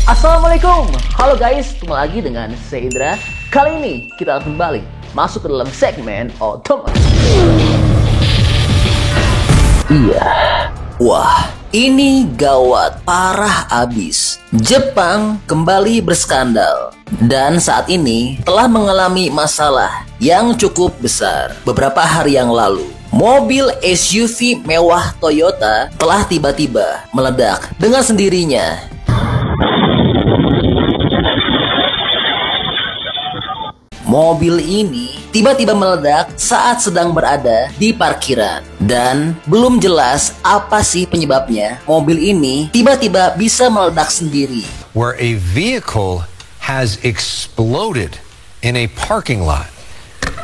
Assalamualaikum, halo guys, ketemu lagi dengan saya Indra. Kali ini kita akan kembali masuk ke dalam segmen otomotif. Iya, wah, ini gawat, parah abis. Jepang kembali berskandal dan saat ini telah mengalami masalah yang cukup besar. Beberapa hari yang lalu, mobil SUV mewah Toyota telah tiba-tiba meledak dengan sendirinya. Mobil ini tiba-tiba meledak saat sedang berada di parkiran. Dan belum jelas apa sih penyebabnya mobil ini tiba-tiba bisa meledak sendiri. Where a vehicle has exploded in a parking lot.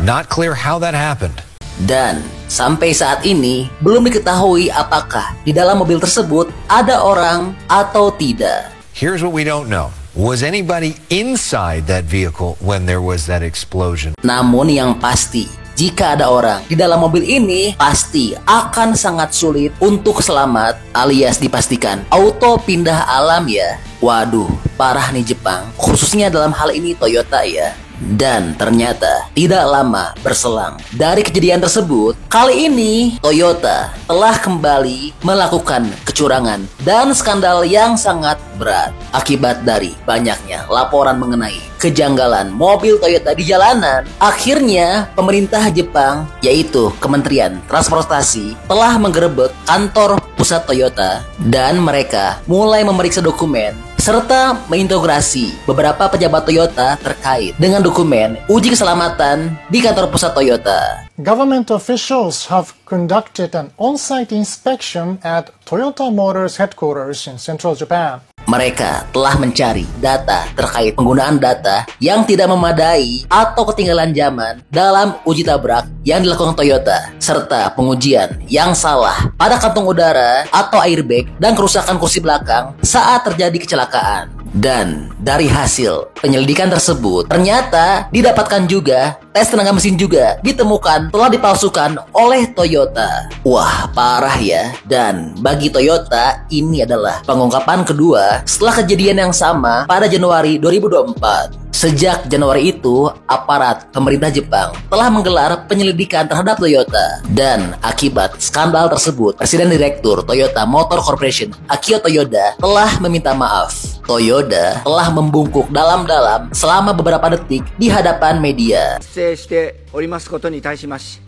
Not clear how that happened. Dan sampai saat ini belum diketahui apakah di dalam mobil tersebut ada orang atau tidak. Here's what we don't know. Was anybody inside that vehicle when there was that explosion? Namun yang pasti, jika ada orang di dalam mobil ini, pasti akan sangat sulit untuk selamat alias dipastikan auto pindah alam ya. Waduh, parah nih Jepang, khususnya dalam hal ini Toyota ya. Dan ternyata tidak lama berselang dari kejadian tersebut, kali ini Toyota telah kembali melakukan kecurangan dan skandal yang sangat berat akibat dari banyaknya laporan mengenai kejanggalan mobil Toyota di jalanan. Akhirnya pemerintah Jepang, yaitu Kementerian Transportasi, telah menggerebek kantor pusat Toyota dan mereka mulai memeriksa dokumen serta mengintegrasi beberapa pejabat Toyota terkait dengan dokumen uji keselamatan di kantor pusat Toyota. Government officials have conducted an on-site inspection at Toyota Motors headquarters in central Japan. Mereka telah mencari data terkait penggunaan data yang tidak memadai atau ketinggalan zaman dalam uji tabrak yang dilakukan Toyota, serta pengujian yang salah pada kantung udara atau airbag dan kerusakan kursi belakang saat terjadi kecelakaan. Dan dari hasil penyelidikan tersebut, ternyata didapatkan juga tes tenaga mesin juga ditemukan telah dipalsukan oleh Toyota. Wah, parah ya. Dan bagi Toyota, ini adalah pengungkapan kedua setelah kejadian yang sama pada Januari 2024. Sejak Januari itu, aparat pemerintah Jepang telah menggelar penyelidikan terhadap Toyota. Dan akibat skandal tersebut, Presiden Direktur Toyota Motor Corporation, Akio Toyoda, telah meminta maaf. Toyoda telah membungkuk dalam-dalam selama beberapa detik di hadapan media. しておりますことに対しまし、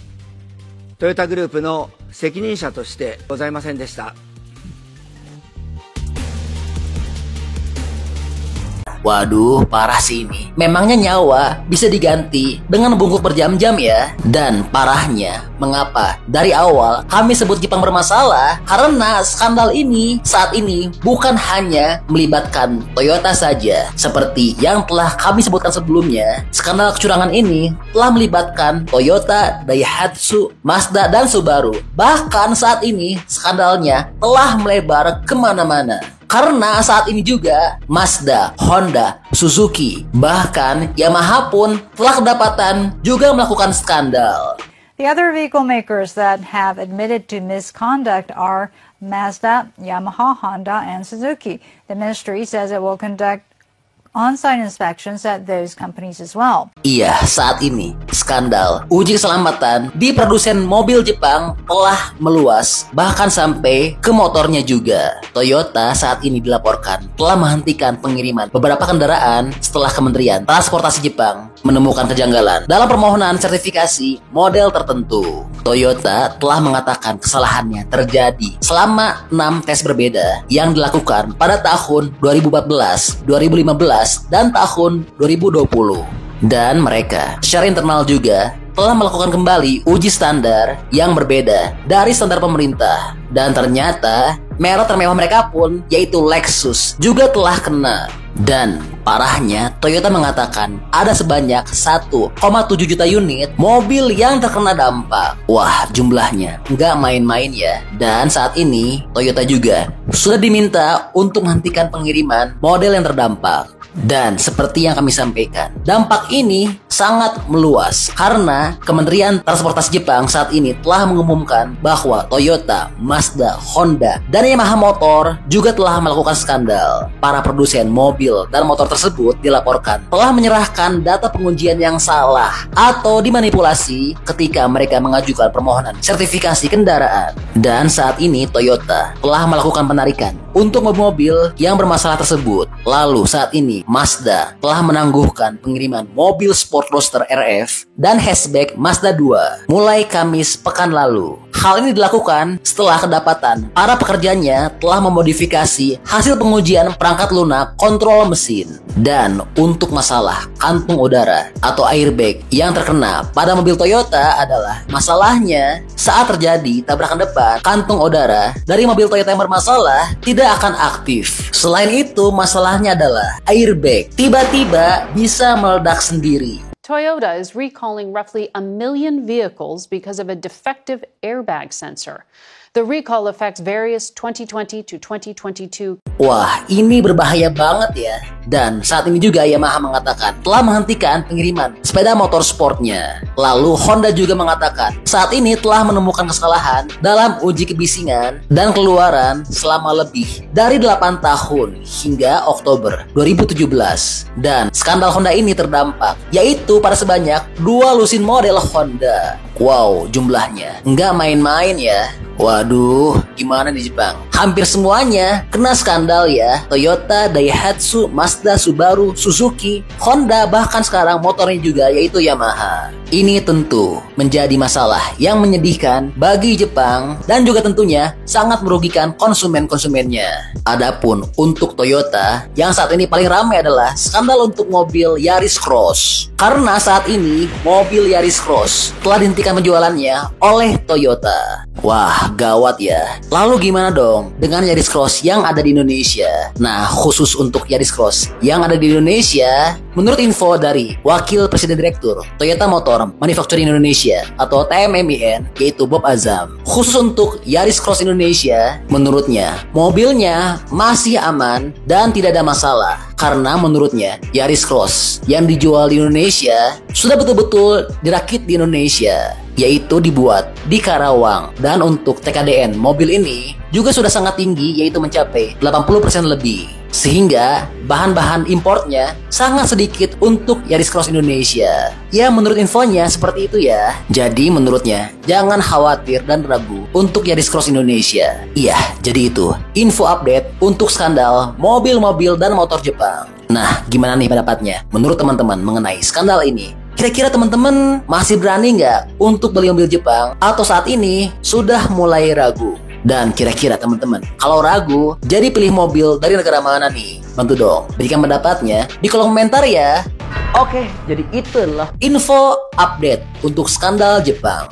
トヨタグループの責任者としてございませんでした。 Waduh, parah sih ini. Memangnya nyawa bisa diganti dengan bungkuk berjam-jam ya? Dan parahnya, mengapa dari awal kami sebut Jepang bermasalah? Karena skandal ini saat ini bukan hanya melibatkan Toyota saja. Seperti yang telah kami sebutkan sebelumnya, skandal kecurangan ini telah melibatkan Toyota, Daihatsu, Mazda, dan Subaru. Bahkan saat ini skandalnya telah melebar kemana-mana. Karena saat ini juga Mazda, Honda, Suzuki, bahkan Yamaha pun telah kedapatan juga melakukan skandal. The other vehicle makers that have admitted to misconduct are Mazda, Yamaha, Honda, and Suzuki. The ministry says it will conduct on-site inspections at those companies as well. Iya, saat ini skandal uji keselamatan di produsen mobil Jepang telah meluas bahkan sampai ke motornya juga. Toyota saat ini dilaporkan telah menghentikan pengiriman beberapa kendaraan setelah Kementerian Transportasi Jepang menemukan kejanggalan dalam permohonan sertifikasi model tertentu. Toyota telah mengatakan kesalahannya terjadi selama 6 tes berbeda yang dilakukan pada tahun 2014, 2015, dan tahun 2020. Dan mereka secara internal juga telah melakukan kembali uji standar yang berbeda dari standar pemerintah. Dan ternyata merek termewah mereka pun, yaitu Lexus, juga telah kena. Dan parahnya, Toyota mengatakan ada sebanyak 1,7 juta unit mobil yang terkena dampak. Wah, jumlahnya nggak main-main ya. Dan saat ini, Toyota juga sudah diminta untuk menghentikan pengiriman model yang terdampak. Dan seperti yang kami sampaikan, dampak ini sangat meluas karena Kementerian Transportasi Jepang saat ini telah mengumumkan bahwa Toyota, Mazda, Honda, dan Yamaha Motor juga telah melakukan skandal. Para produsen mobil dan motor tersebut dilaporkan telah menyerahkan data pengujian yang salah atau dimanipulasi ketika mereka mengajukan permohonan sertifikasi kendaraan. Dan saat ini Toyota telah melakukan penarikan untuk mobil-mobil yang bermasalah tersebut. Lalu saat ini Mazda telah menangguhkan pengiriman mobil Sport Roadster RF dan hatchback Mazda 2 mulai Kamis pekan lalu. Hal ini dilakukan setelah kedapatan para pekerjanya telah memodifikasi hasil pengujian perangkat lunak kontrol mesin. Dan untuk masalah kantung udara atau airbag yang terkena pada mobil Toyota adalah masalahnya saat terjadi tabrakan depan, kantung udara dari mobil Toyota yang bermasalah tidak akan aktif. Selain itu, masalahnya adalah airbag tiba-tiba bisa meledak sendiri. Toyota is recalling roughly 1 million vehicles because of a defective airbag sensor. The recall affects various 2020 to 2022. Wah, ini berbahaya banget ya. Dan saat ini juga Yamaha mengatakan telah menghentikan pengiriman sepeda motor sportnya. Lalu Honda juga mengatakan saat ini telah menemukan kesalahan dalam uji kebisingan dan keluaran selama lebih dari 8 tahun hingga Oktober 2017. Dan skandal Honda ini terdampak yaitu pada sebanyak 2 lusin model Honda. Wow, jumlahnya nggak main-main ya. Waduh, gimana di Jepang? Hampir semuanya kena skandal ya. Toyota, Daihatsu, Mazda, Subaru, Suzuki, Honda, bahkan sekarang motornya juga yaitu Yamaha. Ini tentu menjadi masalah yang menyedihkan bagi Jepang dan juga tentunya sangat merugikan konsumen-konsumennya. Adapun untuk Toyota, yang saat ini paling ramai adalah skandal untuk mobil Yaris Cross. Karena saat ini mobil Yaris Cross telah dihentikan penjualannya oleh Toyota. Wah, gawat ya. Lalu gimana dong dengan Yaris Cross yang ada di Indonesia? Nah, khusus untuk Yaris Cross yang ada di Indonesia, menurut info dari Wakil Presiden Direktur Toyota Motor Manufacturing Indonesia atau TMMIN, yaitu Bob Azam, khusus untuk Yaris Cross Indonesia, menurutnya mobilnya masih aman dan tidak ada masalah. Karena menurutnya Yaris Cross yang dijual di Indonesia sudah betul-betul dirakit di Indonesia, yaitu dibuat di Karawang. Dan untuk TKDN mobil ini juga sudah sangat tinggi, yaitu mencapai 80% lebih. Sehingga bahan-bahan importnya sangat sedikit untuk Yaris Cross Indonesia. Ya, menurut infonya seperti itu ya. Jadi menurutnya jangan khawatir dan ragu untuk Yaris Cross Indonesia. Iya, jadi itu info update untuk skandal mobil-mobil dan motor Jepang. Nah, gimana nih pendapatnya menurut teman-teman mengenai skandal ini? Kira-kira teman-teman masih berani nggak untuk beli mobil Jepang atau saat ini sudah mulai ragu? Dan kira-kira teman-teman kalau ragu, jadi pilih mobil dari negara mana nih? Bantu dong berikan pendapatnya di kolom komentar ya. Oke, jadi itu adalah info update untuk skandal Jepang.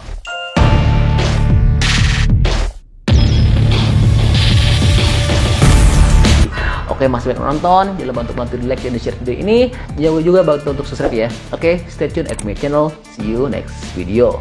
Oke, masih banyak nonton, jangan lupa untuk bantu di like dan di share video ini. Jangan juga bantu untuk subscribe ya. Oke, stay tune at my channel. See you next video.